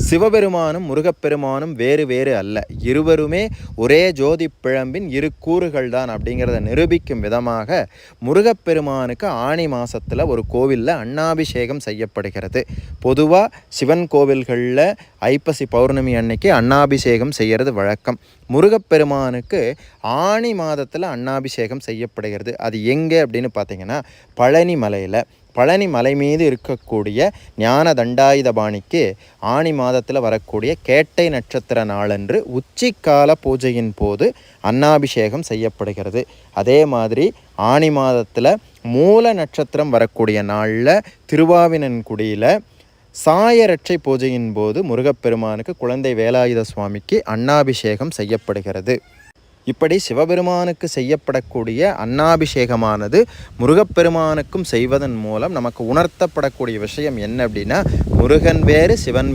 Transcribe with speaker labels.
Speaker 1: சிவபெருமானும் முருகப்பெருமானும் வேறு வேறு அல்ல, இருவருமே ஒரே ஜோதி பிழம்பின் இரு கூறுகள் தான் அப்படிங்கிறத நிரூபிக்கும் விதமாக முருகப்பெருமானுக்கு ஆணி மாதத்தில் ஒரு கோவிலில் அன்னாபிஷேகம் செய்யப்படுகிறது. பொதுவாக சிவன் கோவில்களில் ஐப்பசி பௌர்ணமி அன்னைக்கு அன்னாபிஷேகம் செய்கிறது வழக்கம். முருகப்பெருமானுக்கு ஆணி மாதத்தில் அன்னாபிஷேகம் செய்யப்படுகிறது. அது எங்கே அப்படின்னு பார்த்தீங்கன்னா பழனி மலையில். பழனி மலை மீது இருக்கக்கூடிய ஞான தண்டாயுதபாணிக்கு ஆணி மாதத்தில் வரக்கூடிய கேட்டை நட்சத்திர நாளன்று உச்சிக்கால பூஜையின் போது அன்னாபிஷேகம் செய்யப்படுகிறது. அதே மாதிரி ஆணி மாதத்தில் மூல நட்சத்திரம் வரக்கூடிய நாளில் திருவாவினன்குடியில் சாயரட்சை பூஜையின் போது முருகப்பெருமானுக்கு குழந்தை வேலாயுத சுவாமிக்கு அன்னாபிஷேகம் செய்யப்படுகிறது. இப்படி சிவபெருமானுக்கு செய்யப்படக்கூடிய அன்னாபிஷேகமானது முருகப்பெருமானுக்கும் செய்வதன் மூலம் நமக்கு உணர்த்தப்படக்கூடிய விஷயம் என்ன அப்படின்னா, முருகன் வேறு சிவன்